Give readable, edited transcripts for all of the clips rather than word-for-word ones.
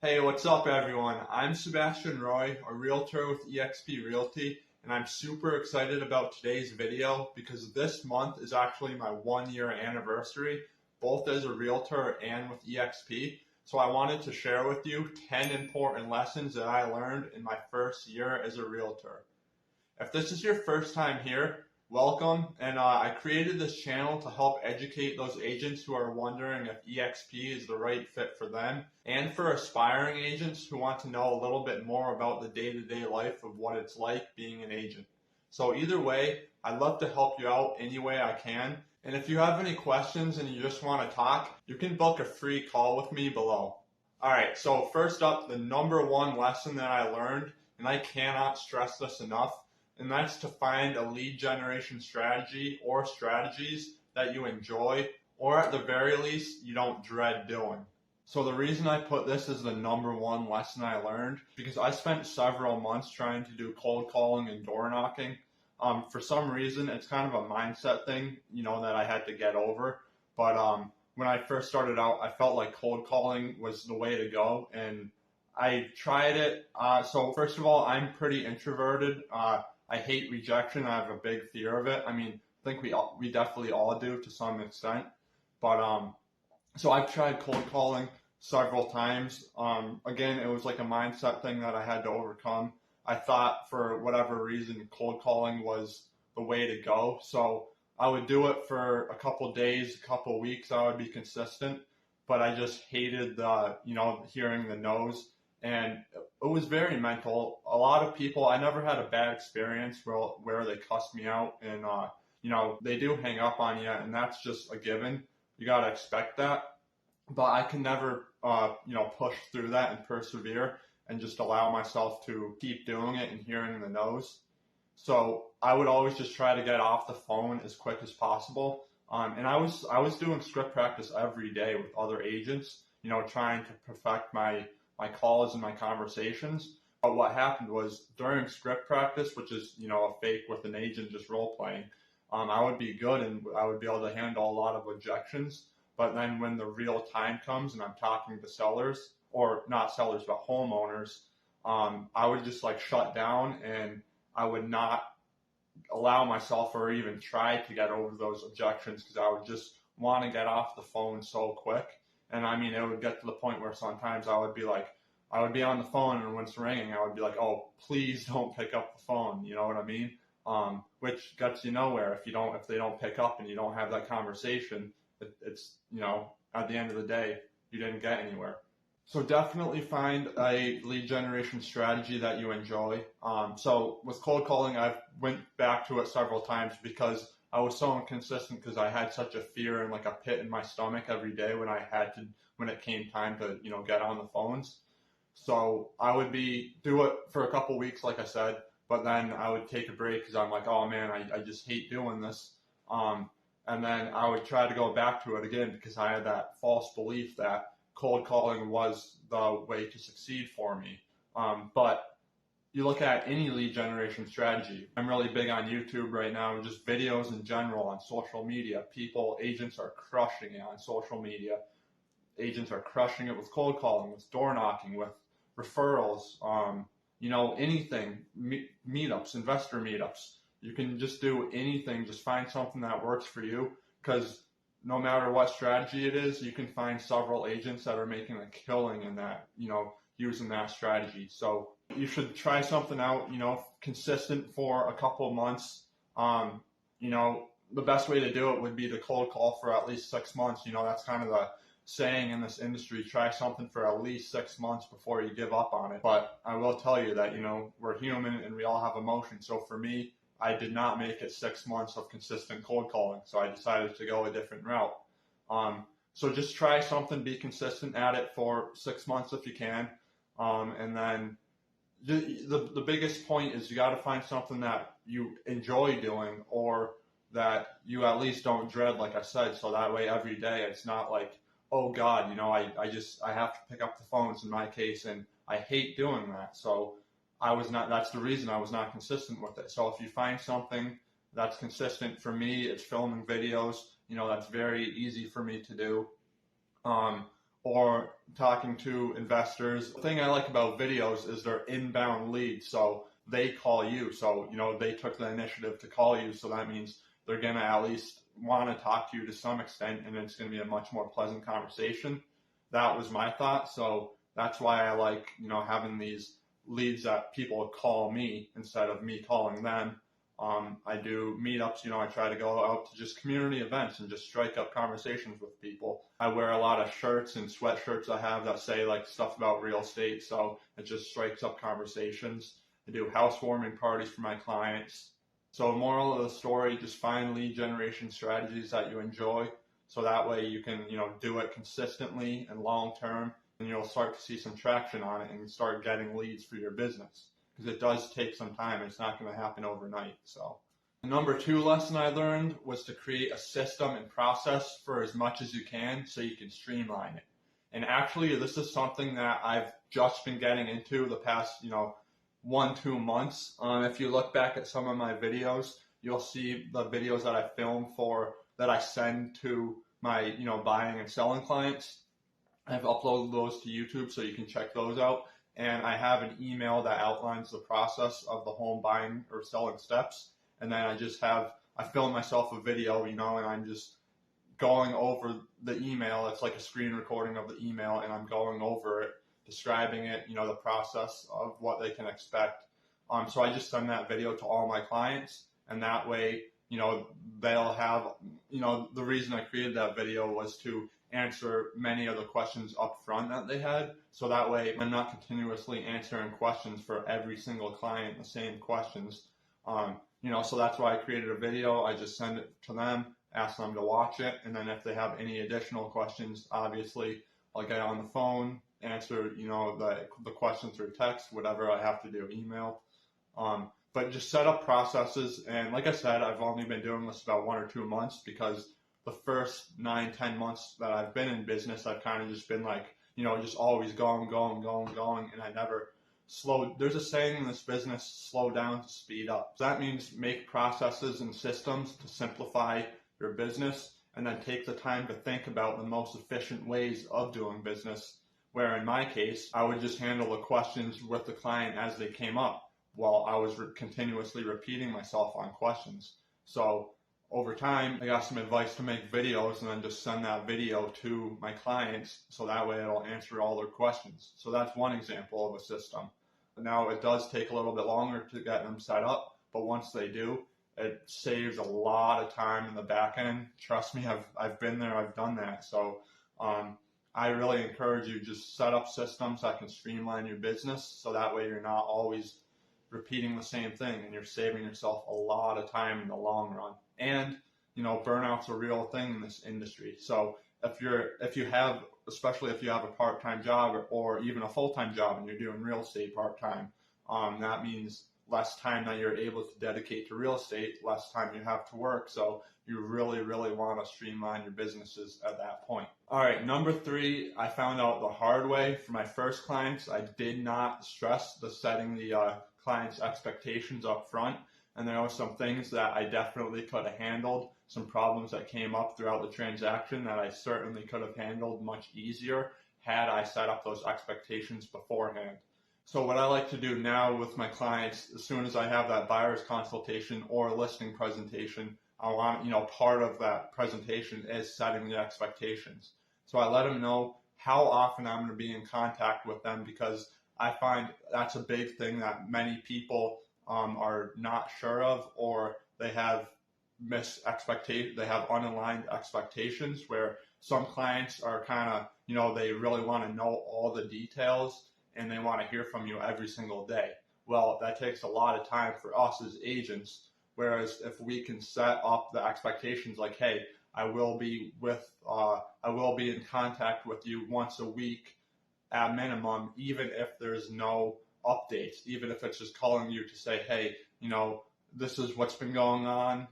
Hey, what's up everyone? I'm Sebastian Roy, a realtor with eXp Realty, and I'm super excited about today's video because this month is actually my 1 year anniversary, both as a realtor and with eXp. So I wanted to share with you 10 important lessons that I learned in my first year as a realtor. If this is your first time here, welcome, and I created this channel to help educate those agents who are wondering if eXp is the right fit for them, and for aspiring agents who want to know a little bit more about the day-to-day life of what it's like being an agent. So either way, I'd love to help you out any way I can, and if you have any questions and you just want to talk, you can book a free call with me below. Alright, so first up, the number one lesson that I learned, and I cannot stress this enough, and that's to find a lead generation strategy or strategies that you enjoy, or at the very least, you don't dread doing. So the reason I put this as the number one lesson I learned, because I spent several months trying to do cold calling and door knocking. For some reason, it's kind of a mindset thing, that I had to get over. But when I first started out, I felt like cold calling was the way to go, and I tried it. So first of all, I'm pretty introverted. I hate rejection. I have a big fear of it. I mean, I think we definitely all do to some extent. But so I've tried cold calling several times. Again, it was like a mindset thing that I had to overcome. I thought for whatever reason cold calling was the way to go. So I would do it for a couple days, a couple weeks. I would be consistent, but I just hated the hearing the no's. And it was very mental. A lot of people, I never had a bad experience where they cussed me out, and they do hang up on you, and that's just a given. You gotta expect that. But I can never push through that and persevere and just allow myself to keep doing it and hearing the no's. So I would always just try to get off the phone as quick as possible. And I was doing script practice every day with other agents, trying to perfect my calls and my conversations. But what happened was during script practice, which is, a fake with an agent just role playing, I would be good and I would be able to handle a lot of objections. But then when the real time comes and I'm talking to sellers, or not sellers, but homeowners, I would just shut down, and I would not allow myself or even try to get over those objections because I would just want to get off the phone so quick. And I mean, it would get to the point where sometimes I would be on the phone, and when it's ringing, I would be like, oh, please don't pick up the phone. You know what I mean? Which gets you nowhere if they don't pick up and you don't have that conversation. It's, at the end of the day, you didn't get anywhere. So definitely find a lead generation strategy that you enjoy. So with cold calling, I've went back to it several times because I was so inconsistent because I had such a fear and like a pit in my stomach every day when it came time to, get on the phones. So I would do it for a couple weeks, like I said, but then I would take a break because I'm like, oh man, I just hate doing this. And then I would try to go back to it again because I had that false belief that cold calling was the way to succeed for me. But you look at any lead generation strategy. I'm really big on YouTube right now, just videos in general on social media. Agents are crushing it on social media. Agents are crushing it with cold calling, with door knocking, with referrals, anything, meetups, investor meetups. You can just do anything, just find something that works for you, because no matter what strategy it is, you can find several agents that are making a killing in that, using that strategy. So you should try something out, consistent for a couple of months. The best way to do it would be to cold call for at least 6 months. That's kind of the saying in this industry, try something for at least 6 months before you give up on it. But I will tell you that, we're human and we all have emotions. So for me, I did not make it 6 months of consistent cold calling. So I decided to go a different route. So just try something, be consistent at it for 6 months if you can. And then the biggest point is you got to find something that you enjoy doing, or that you at least don't dread, like I said. So that way every day it's not like, oh God, I have to pick up the phones in my case, and I hate doing that. So that's the reason I was not consistent with it. So if you find something that's consistent, for me, it's filming videos, that's very easy for me to do. or talking to investors. The thing I like about videos is they're inbound leads. So they call you. So, they took the initiative to call you. So that means they're going to at least want to talk to you to some extent, and it's going to be a much more pleasant conversation. That was my thought. So that's why I like, having these leads that people call me instead of me calling them. I do meetups, I try to go out to just community events and just strike up conversations with people. I wear a lot of shirts and sweatshirts I have that say like stuff about real estate, so it just strikes up conversations. I do housewarming parties for my clients. So moral of the story, just find lead generation strategies that you enjoy, so that way you can, do it consistently and long term, and you'll start to see some traction on it and start getting leads for your business. Because it does take some time. It's not going to happen overnight. So the number 2 lesson I learned was to create a system and process for as much as you can so you can streamline it. And actually, this is something that I've just been getting into the past, 1-2 months. If you look back at some of my videos, you'll see the videos that I film that I send to my, buying and selling clients. I've uploaded those to YouTube, so you can check those out. And I have an email that outlines the process of the home buying or selling steps. And then I film myself a video, and I'm just going over the email. It's like a screen recording of the email, and I'm going over it, describing it, the process of what they can expect. So I just send that video to all my clients, and that way, they'll have, the reason I created that video was to answer many of the questions up front that they had. So that way I'm not continuously answering questions for every single client, the same questions. So that's why I created a video. I just send it to them, ask them to watch it. And then if they have any additional questions, obviously I'll get on the phone, answer, the question through text, whatever I have to do, email. But just set up processes. And like I said, I've only been doing this about 1 or 2 months, because the first 9-10 months that I've been in business, I've kind of just been like, just always going, and I never slowed. There's a saying in this business, slow down to speed up. So that means make processes and systems to simplify your business, and then take the time to think about the most efficient ways of doing business, where in my case, I would just handle the questions with the client as they came up, while I was continuously repeating myself on questions. So over time, I got some advice to make videos and then just send that video to my clients, so that way it'll answer all their questions. So that's one example of a system. Now, it does take a little bit longer to get them set up, but once they do, it saves a lot of time in the back end. Trust me, I've been there, I've done that. So I really encourage you, just set up systems that can streamline your business, so that way you're not always repeating the same thing, and you're saving yourself a lot of time in the long run. And burnout's a real thing in this industry. So especially if you have a part-time job or even a full-time job and you're doing real estate part-time, that means less time that you're able to dedicate to real estate, less time you have to work. So you really, really want to streamline your businesses at that point. All right, number 3, I found out the hard way. For my first clients, I did not stress the setting the client's expectations up front. And there were some things that I definitely could have handled, some problems that came up throughout the transaction that I certainly could have handled much easier had I set up those expectations beforehand. So what I like to do now with my clients, as soon as I have that buyer's consultation or listing presentation, I want, part of that presentation is setting the expectations. So I let them know how often I'm going to be in contact with them, because I find that's a big thing that many people are not sure of, or they have they have unaligned expectations, where some clients are kind of, they really want to know all the details and they want to hear from you every single day. Well, that takes a lot of time for us as agents, whereas if we can set up the expectations like, hey, I will be in contact with you once a week at minimum, even if there's no updates, even if it's just calling you to say, hey, this is what's been going on,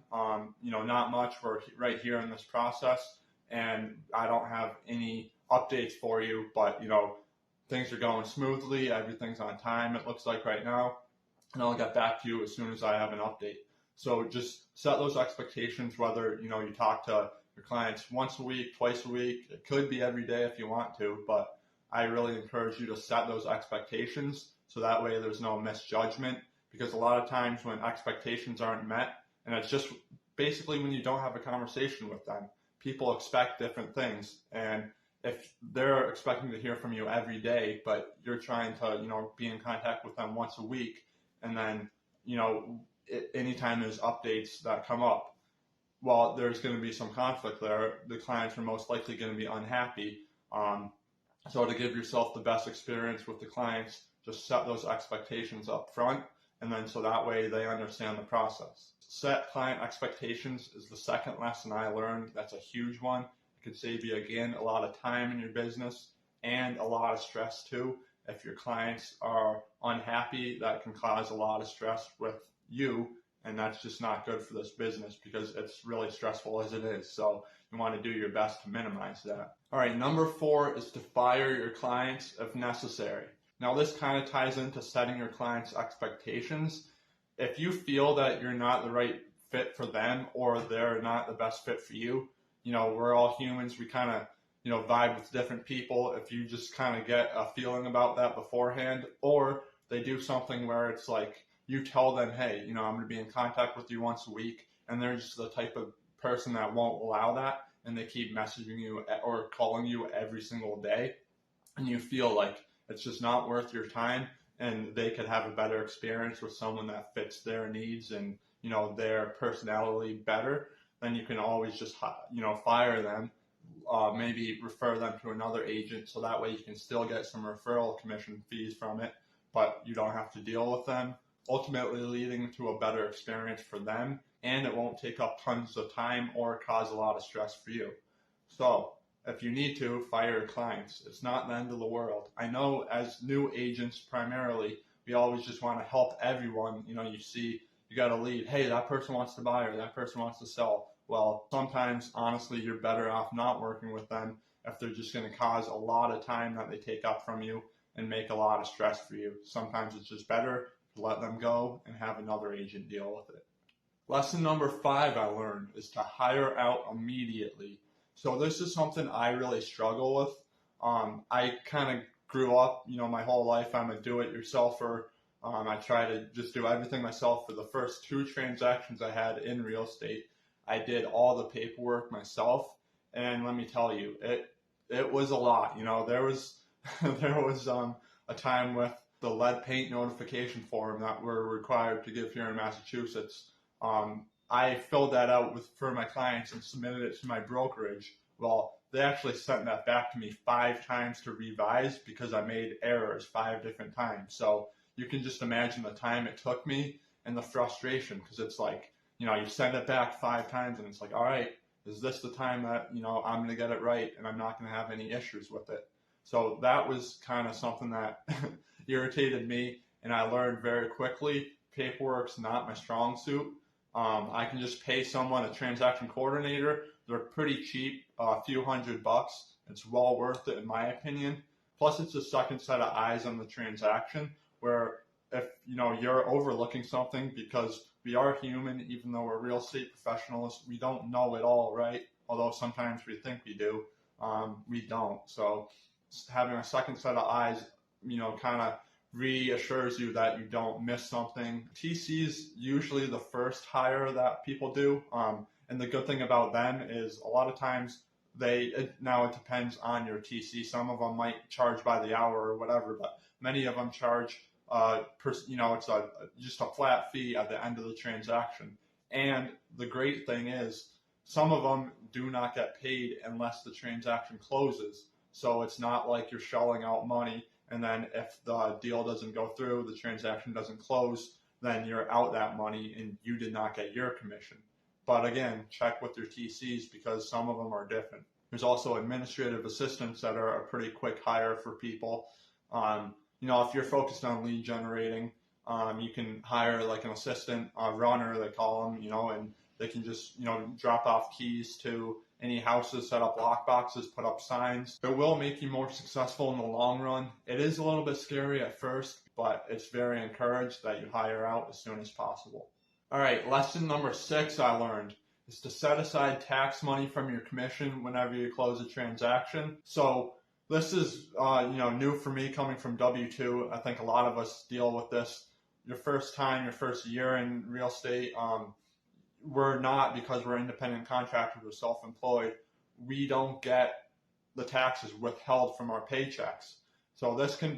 not much, we're right here in this process, and I don't have any updates for you, but, things are going smoothly, everything's on time, it looks like right now, and I'll get back to you as soon as I have an update. So just set those expectations, whether, you talk to your clients once a week, twice a week. It could be every day if you want to, but I really encourage you to set those expectations so that way there's no misjudgment, because a lot of times when expectations aren't met, and it's just basically when you don't have a conversation with them, people expect different things. And if they're expecting to hear from you every day, but you're trying to, be in contact with them once a week, and then, anytime there's updates that come up, well, there's going to be some conflict there. The clients are most likely going to be unhappy. So to give yourself the best experience with the clients, just set those expectations up front, and then so that way they understand the process. Set client expectations is the second lesson I learned. That's a huge one. It could save you, again, a lot of time in your business and a lot of stress too. If your clients are unhappy, that can cause a lot of stress with you, and that's just not good for this business because it's really stressful as it is. So you want to do your best to minimize that. All right, number 4 is to fire your clients if necessary. Now this kind of ties into setting your clients' expectations. If you feel that you're not the right fit for them or they're not the best fit for you, we're all humans. We kind of, vibe with different people. If you just kind of get a feeling about that beforehand, or they do something where it's like you tell them, hey, I'm going to be in contact with you once a week, and they're just the type of person that won't allow that, and they keep messaging you or calling you every single day, and you feel like it's just not worth your time, and they could have a better experience with someone that fits their needs and their personality better, then you can always just fire them, maybe refer them to another agent, so that way you can still get some referral commission fees from it, but you don't have to deal with them, ultimately leading to a better experience for them, and it won't take up tons of time or cause a lot of stress for you. So if you need to, fire your clients. It's not the end of the world. I know as new agents primarily, we always just want to help everyone. You see, you got a lead. Hey, that person wants to buy or that person wants to sell. Well, sometimes, honestly, you're better off not working with them if they're just going to cause a lot of time that they take up from you and make a lot of stress for you. Sometimes it's just better to let them go and have another agent deal with it. Lesson number 5 I learned is to hire out immediately. So this is something I really struggle with. I kind of grew up, my whole life, I'm a do-it-yourselfer. I try to just do everything myself. For the first 2 transactions I had in real estate, I did all the paperwork myself. And let me tell you, it was a lot. There was a time with the lead paint notification form that we're required to give here in Massachusetts. I filled that out for my clients and submitted it to my brokerage. Well, they actually sent that back to me 5 times to revise because I made errors 5 different times. So you can just imagine the time it took me and the frustration, because it's like, you send it back 5 times and it's like, all right, is this the time that, I'm going to get it right and I'm not going to have any issues with it? So that was kind of something that irritated me, and I learned very quickly, paperwork's not my strong suit. I can just pay someone, a transaction coordinator. They're pretty cheap, a few $100. It's well worth it in my opinion. Plus it's a second set of eyes on the transaction, where if you're overlooking something, because we are human, even though we're real estate professionals, we don't know it all, right? Although sometimes we think we do, we don't. So having a second set of eyes, kind of reassures you that you don't miss something. TC is usually the first hire that people do, and the good thing about them is a lot of times now it depends on your TC. Some of them might charge by the hour or whatever, but many of them charge it's just a flat fee at the end of the transaction. And the great thing is, some of them do not get paid unless the transaction closes. So it's not like you're shelling out money, and then if the deal doesn't go through, the transaction doesn't close, then you're out that money and you did not get your commission. But again, check with your TCs because some of them are different. There's also administrative assistants that are a pretty quick hire for people. If you're focused on lead generating, you can hire like an assistant, a runner, they call them, and they can just, drop off keys to any houses, set up lock boxes, put up signs. It will make you more successful in the long run. It is a little bit scary at first, but it's very encouraged that you hire out as soon as possible. All right, lesson number 6 I learned is to set aside tax money from your commission whenever you close a transaction. So this is new for me coming from W-2. I think a lot of us deal with this. Your first year in real estate, we're not, because we're independent contractors or self-employed, we don't get the taxes withheld from our paychecks. So this can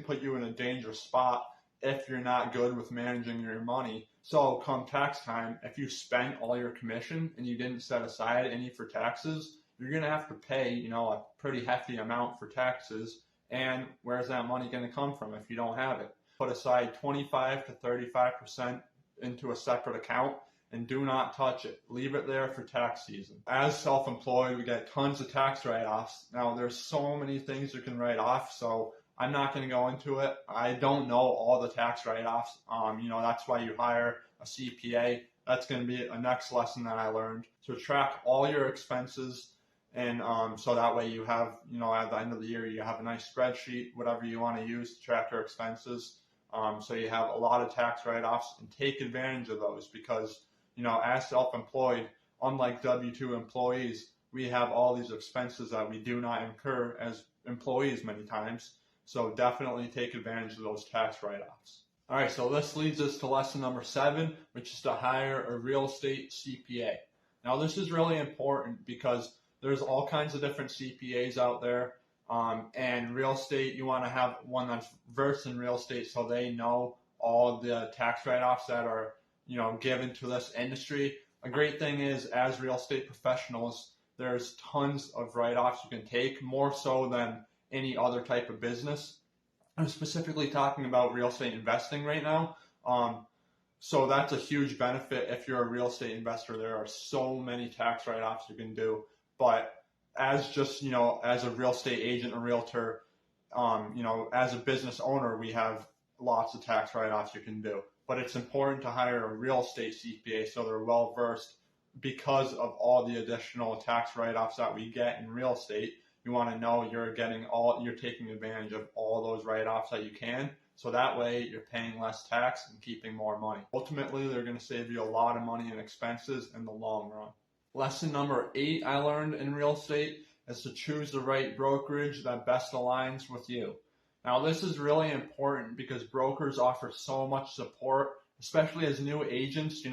put you in a dangerous spot if you're not good with managing your money. So come tax time, if you spent all your commission and you didn't set aside any for taxes, you're going to have to pay, a pretty hefty amount for taxes. And where's that money going to come from if you don't have it? Put aside 25 to 35% into a separate account and do not touch it. Leave it there for tax season. As self-employed, we get tons of tax write-offs. Now, there's so many things you can write off, so I'm not going to go into it. I don't know all the tax write-offs. That's why you hire a CPA. That's going to be a next lesson that I learned. So track all your expenses, and so that way you have, at the end of the year, you have a nice spreadsheet, whatever you want to use to track your expenses. So you have a lot of tax write-offs, and take advantage of those, because as self-employed, unlike W-2 employees, we have all these expenses that we do not incur as employees many times. So definitely take advantage of those tax write-offs. All right, so this leads us to lesson number 7, which is to hire a real estate CPA. Now, this is really important because there's all kinds of different CPAs out there. And real estate, you want to have one that's versed in real estate so they know all the tax write-offs that are given to this industry. A great thing is, as real estate professionals, there's tons of write-offs you can take, more so than any other type of business. I'm specifically talking about real estate investing right now. So that's a huge benefit if you're a real estate investor. There are so many tax write-offs you can do. But as as a real estate agent or realtor, as a business owner, we have lots of tax write-offs you can do. But it's important to hire a real estate CPA so they're well versed, because of all the additional tax write-offs that we get in real estate. You want to know you're taking advantage of all those write-offs that you can, so that way you're paying less tax and keeping more money. Ultimately, they're going to save you a lot of money in expenses in the long run. Lesson number 8 I learned in real estate is to choose the right brokerage that best aligns with you. Now, this is really important because brokers offer so much support, especially as new agents.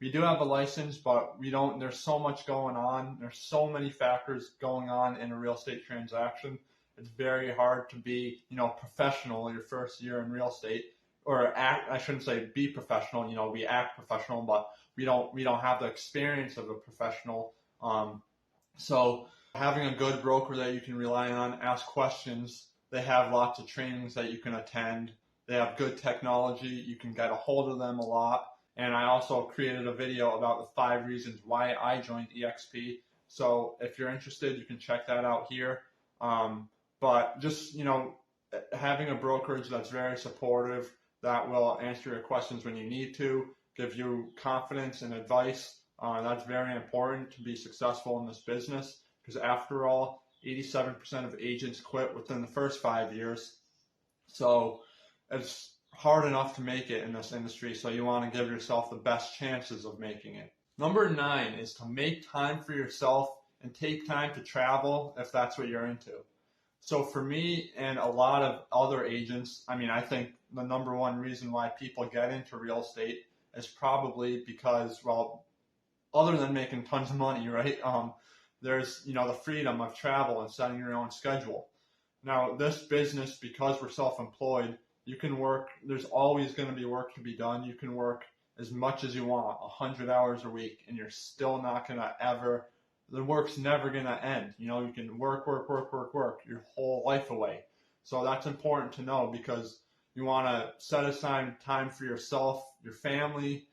We do have a license, but there's so much going on. There's so many factors going on in a real estate transaction. It's very hard to be, professional your first year in real estate, or I shouldn't say be professional. We act professional, but we don't have the experience of a professional. So having a good broker that you can rely on, ask questions. They have lots of trainings that you can attend. They have good technology. You can get a hold of them a lot. And I also created a video about the 5 reasons why I joined eXp. So if you're interested, you can check that out here. But just, having a brokerage that's very supportive, that will answer your questions when you need to, give you confidence and advice. That's very important to be successful in this business, because after all, 87% of agents quit within the first 5 years. So it's hard enough to make it in this industry, so you want to give yourself the best chances of making it. Number 9 is to make time for yourself and take time to travel if that's what you're into. So for me and a lot of other agents, I think the number one reason why people get into real estate is probably because, well, other than making tons of money, right? There's, the freedom of travel and setting your own schedule. Now, this business, because we're self-employed, you can work, there's always going to be work to be done. You can work as much as you want, 100 hours a week, and you're still not going to the work's never going to end. You can work your whole life away. So that's important to know, because you want to set aside time for yourself, your family,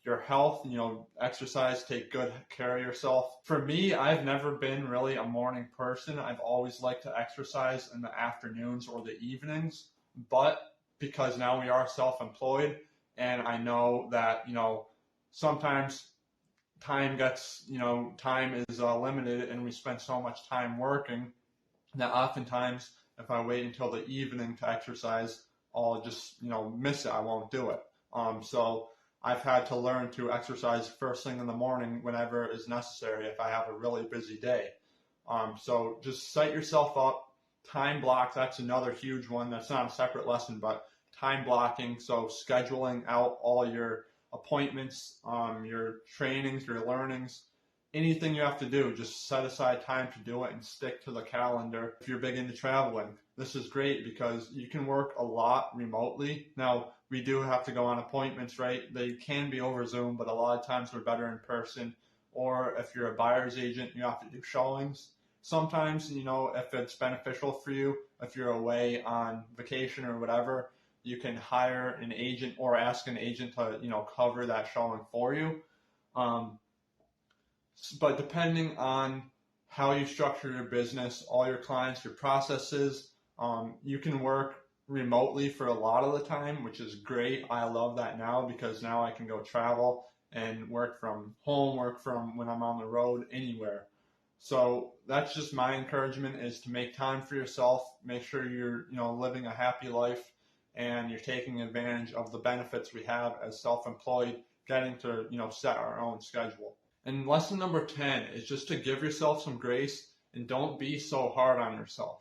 your health, exercise, take good care of yourself. For me, I've never been really a morning person. I've always liked to exercise in the afternoons or the evenings, but because now we are self-employed, and I know that, sometimes time is limited, and we spend so much time working that oftentimes if I wait until the evening to exercise, I'll just, miss it. I won't do it. So I've had to learn to exercise first thing in the morning whenever is necessary if I have a really busy day. So just set yourself up. Time block, that's another huge one. That's not a separate lesson, but time blocking. So scheduling out all your appointments, your trainings, your learnings, anything you have to do, just set aside time to do it and stick to the calendar. If you're big into traveling, this is great because you can work a lot remotely. Now, we do have to go on appointments, right? They can be over Zoom, but a lot of times we're better in person. Or if you're a buyer's agent, you have to do showings. Sometimes, if it's beneficial for you, if you're away on vacation or whatever, you can hire an agent or ask an agent to, cover that showing for you. But depending on how you structure your business, all your clients, your processes, you can work remotely for a lot of the time, which is great. I love that now because now I can go travel and work from home, work from when I'm on the road, anywhere. So that's just my encouragement, is to make time for yourself, make sure you're, living a happy life and you're taking advantage of the benefits we have as self-employed, getting to, set our own schedule. And lesson number 10 is just to give yourself some grace and don't be so hard on yourself.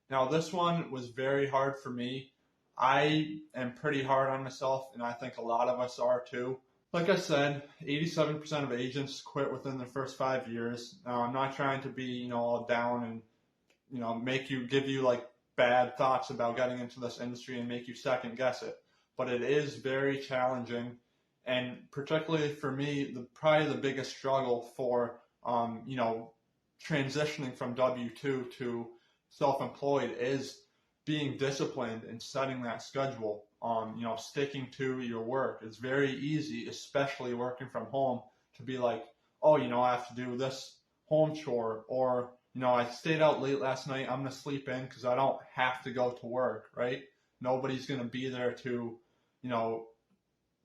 Now, this one was very hard for me. I am pretty hard on myself, and I think a lot of us are too. Like I said, 87% of agents quit within their first 5 years. Now, I'm not trying to be, all down and, give you like bad thoughts about getting into this industry and make you second guess it. But it is very challenging. And particularly for me, probably the biggest struggle for, transitioning from W-2 to self-employed is being disciplined and setting that schedule. Sticking to your work. It's very easy, especially working from home, to be like, oh, I have to do this home chore, or, I stayed out late last night, I'm going to sleep in because I don't have to go to work, right? Nobody's going to be there to,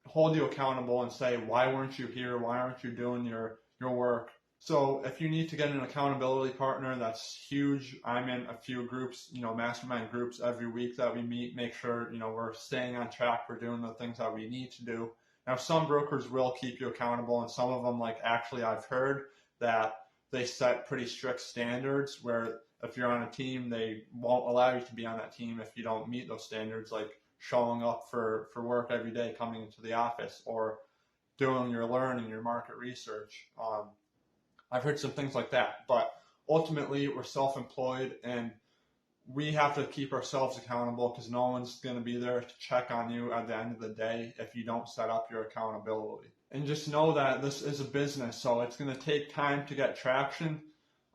hold you accountable and say, why weren't you here? Why aren't you doing your work? So if you need to get an accountability partner, that's huge. I'm in a few groups, mastermind groups every week that we meet, make sure, we're staying on track, we're doing the things that we need to do. Now, some brokers will keep you accountable, and some of them, actually I've heard that they set pretty strict standards where if you're on a team, they won't allow you to be on that team if you don't meet those standards, like showing up for work every day, coming into the office, or doing your learning, your market research. I've heard some things like that, but ultimately we're self-employed and we have to keep ourselves accountable because no one's going to be there to check on you at the end of the day if you don't set up your accountability. And just know that this is a business, so it's going to take time to get traction.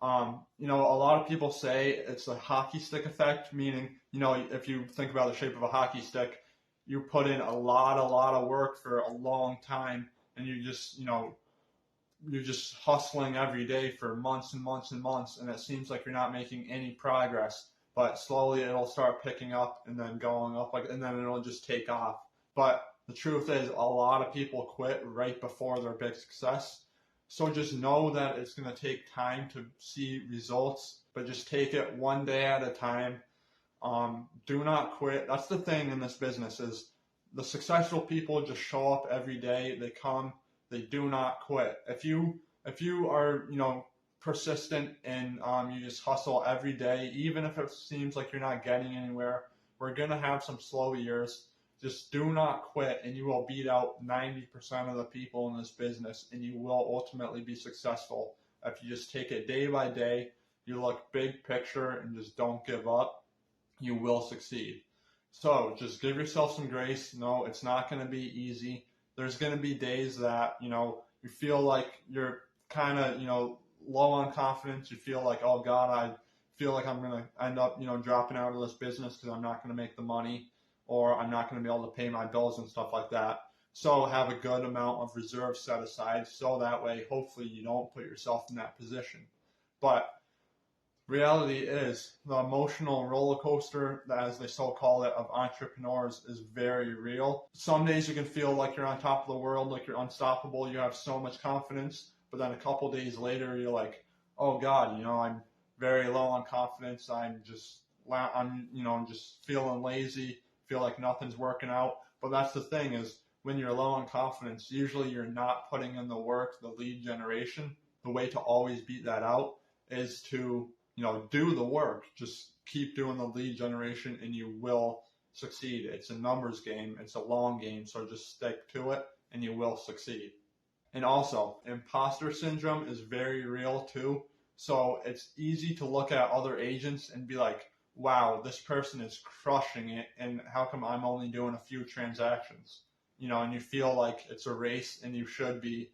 A lot of people say it's a hockey stick effect, meaning, if you think about the shape of a hockey stick, you put in a lot of work for a long time and you just, you're just hustling every day for months and months and months, and it seems like you're not making any progress. But slowly it'll start picking up and then going up, and then it'll just take off. But the truth is, a lot of people quit right before their big success. So just know that it's going to take time to see results, but just take it one day at a time. Do not quit. That's the thing in this business, is the successful people just show up every day. They come. They do not quit. If you are, persistent and you just hustle every day, even if it seems like you're not getting anywhere, we're going to have some slow years. Just do not quit, and you will beat out 90% of the people in this business, and you will ultimately be successful. If you just take it day by day, you look big picture and just don't give up, you will succeed. So just give yourself some grace. No, it's not going to be easy. There's going to be days that, you feel like you're kind of, low on confidence. You feel like, oh God, I feel like I'm going to end up, dropping out of this business because I'm not going to make the money, or I'm not going to be able to pay my bills and stuff like that. So have a good amount of reserves set aside, so that way, hopefully, you don't put yourself in that position. But reality is, the emotional roller coaster, as they so call it, of entrepreneurs is very real. Some days you can feel like you're on top of the world, like you're unstoppable, you have so much confidence, but then a couple days later you're like, oh God, I'm very low on confidence. I'm just feeling lazy, feel like nothing's working out. But that's the thing, is when you're low on confidence, usually you're not putting in the work, the lead generation. The way to always beat that out is to, do the work. Just keep doing the lead generation and you will succeed. It's a numbers game. It's a long game. So just stick to it and you will succeed. And also, imposter syndrome is very real too. So it's easy to look at other agents and be like, wow, this person is crushing it, and how come I'm only doing a few transactions? And you feel like it's a race and you should be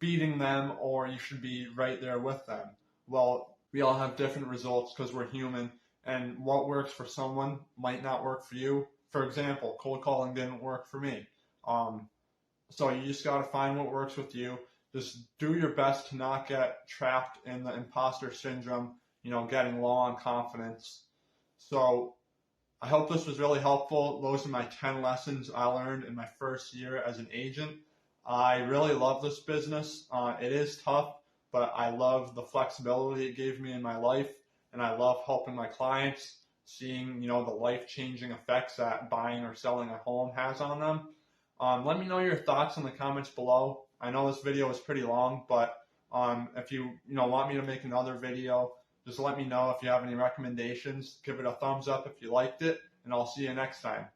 beating them or you should be right there with them. Well, we all have different results because we're human, and what works for someone might not work for you. For example, cold calling didn't work for me. So you just got to find what works with you. Just do your best to not get trapped in the imposter syndrome, getting low on confidence. So I hope this was really helpful. Those are my 10 lessons I learned in my first year as an agent. I really love this business. It is tough, but I love the flexibility it gave me in my life, and I love helping my clients, seeing, the life-changing effects that buying or selling a home has on them. Let me know your thoughts in the comments below. I know this video is pretty long, but if you want me to make another video, just let me know. If you have any recommendations, give it a thumbs up if you liked it, and I'll see you next time.